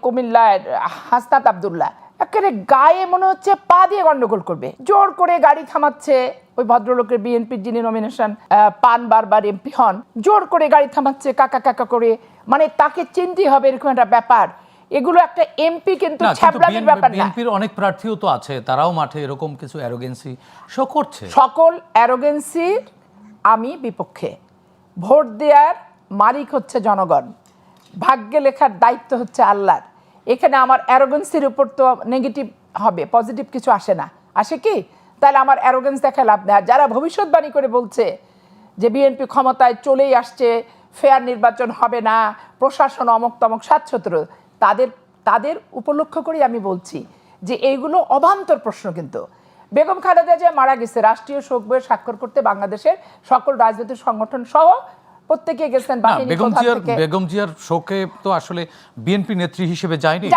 কুমিল্লার হাসনাত আব্দুল্লাহ একেবারে গায়ে মনে হচ্ছে পা দিয়ে গন্ডগোল করবে, জোর করে গাড়ি থামাচ্ছে। ওই ভদ্রলোকের বিএনপির যিনি নমিনেশন পান, বারবার এমপি হন, জোর করে গাড়ি থামাচ্ছে কাকা কাকা করে, মানে তাকে চিনতে হবে এরকম একটা ব্যাপার। এগুলো একটা এমপি কিন্তু ছ্যাবলামির ব্যাপার না। বিএনপির অনেক প্রার্থীও তো আছে, তারাও মাঠে এরকম কিছু অ্যারোগেন্সি শো করছে। সকল অ্যারোগেন্সির আমি বিপক্ষে। ভোট দেওয়ার মালিক হচ্ছে জনগণ, ভাগ্যে লেখার দায়িত্ব হচ্ছে আল্লাহর। এখানে আমার অ্যারোগেন্সির উপর তো নেগেটিভ হবে, পজিটিভ কিছু আসে না। আসে কি? তাহলে আমার অ্যারোগেন্স দেখায় লাভ নেই। আর যারা ভবিষ্যৎবাণী করে বলছে যে বিএনপি ক্ষমতায় চলেই আসছে, ফেয়ার নির্বাচন হবে না, প্রশাসন অমক তমক স্বাচ্ছত্র, তাদের উপলক্ষ করেই আমি বলছি যে এইগুলো অবান্তর প্রশ্ন। কিন্তু বেগম খালেদা জিয়া মারা গেছে, রাষ্ট্রীয় শোক বইয়ে স্বাক্ষর করতে বাংলাদেশের সকল রাজনৈতিক সংগঠন সহ প্রত্যেকে গেছেন। বেগম জিয়ার শোকে তো আসলে বিএনপি নেত্রী হিসেবে যায়নি,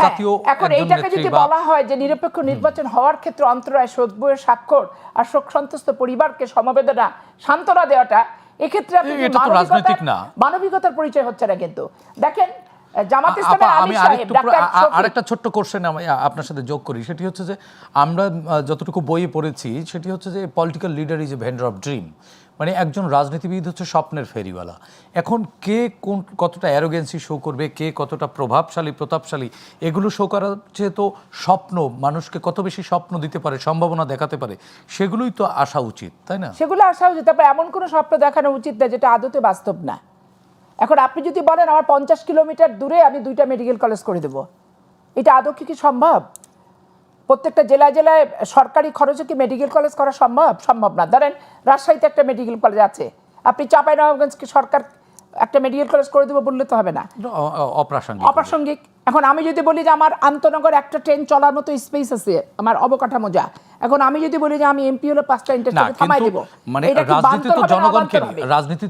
জাতীয়। এখন এইটাকে যদি বলা হয় যে নিরপেক্ষ নির্বাচন হওয়ার ক্ষেত্রে অন্তরায় শোক বইয়ের স্বাক্ষর আর শোক সন্তস্ত পরিবারকে সমবেদনা সান্ত্বনা দেওয়াটা, এক্ষেত্রে মানবিকতার পরিচয় হচ্ছে না। কিন্তু দেখেন জামাত ইসলামের আলী সাহেব আরেকটা ছোট্ট কোশ্চেন আমি আপনার সাথে যোগ করি, সেটি হচ্ছে যে আমরা যতটুকু বইয়ে পড়েছি সেটি হচ্ছে যে political leader is a vendor of dream, মানে একজন রাজনীতিবিদ হচ্ছে স্বপ্নের ফেরিওয়ালা। এখন কে কতটা অ্যারোগেন্সি শো করবে, কে কতটা প্রতাপশালী, এগুলো শো করা হচ্ছে তো স্বপ্ন, মানুষকে কত বেশি স্বপ্ন দিতে পারে, সম্ভাবনা দেখাতে পারে, সেগুলোই তো আসা উচিত, তাই না? সেগুলো আসা উচিত। তারপর এমন কোনো স্বপ্ন দেখানো উচিত না যেটা আদতে বাস্তব না। এখন আপনি যদি বলেন আমার 50 কিলোমিটার দূরে আমি 2টা মেডিকেল কলেজ করে দেবো, এটা আদৌ কি সম্ভব? প্রত্যেকটা জেলায় জেলায় সরকারি খরচে কি মেডিকেল কলেজ করা সম্ভব না। ধরেন রাজশাহীতে একটা মেডিকেল কলেজ আছে, আপনি চাঁপাইনবাবগঞ্জকে সরকার একটা মেডিকেল কলেজ করে দেবো বললে তো হবে না, অপ্রাসঙ্গিক। এখন আমি যদি বলি যে আমার আন্তনগর একটা ট্রেন চলার মতো স্পেস আছে, আমার অবকাঠামো যা, এখন আমি যদি বলি যে আমি এমপি হলো 5টা ইন্টারস্টেশন থামাই দেব, মানে রাজনীতি তো জনগণকে নিয়ে, রাজনীতি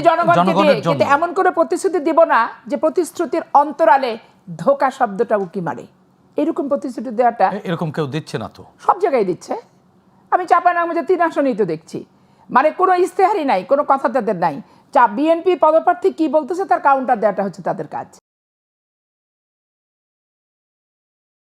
জনগণকে নিয়ে, কিন্তু এমন করে প্রতিশ্রুতি দিব না যে প্রতিশ্রুতির অন্তরালে ধোঁকা শব্দটা উকি মারে। এরকম প্রতিশ্রুতি দেওয়াটা এরকম কেউ দিচ্ছে না, তো সব জায়গায় দিচ্ছে। আমি চাঁপাইনবাবগঞ্জে 3 আসনেই তো দেখছি, মানে কোনো ইস্তেহারই নাই, কোনো কথা তাদের নাই। বিএনপির পদপ্রার্থী কি বলতেছে তার কাউন্টার দেওয়াটা হচ্ছে তাদের কাজ।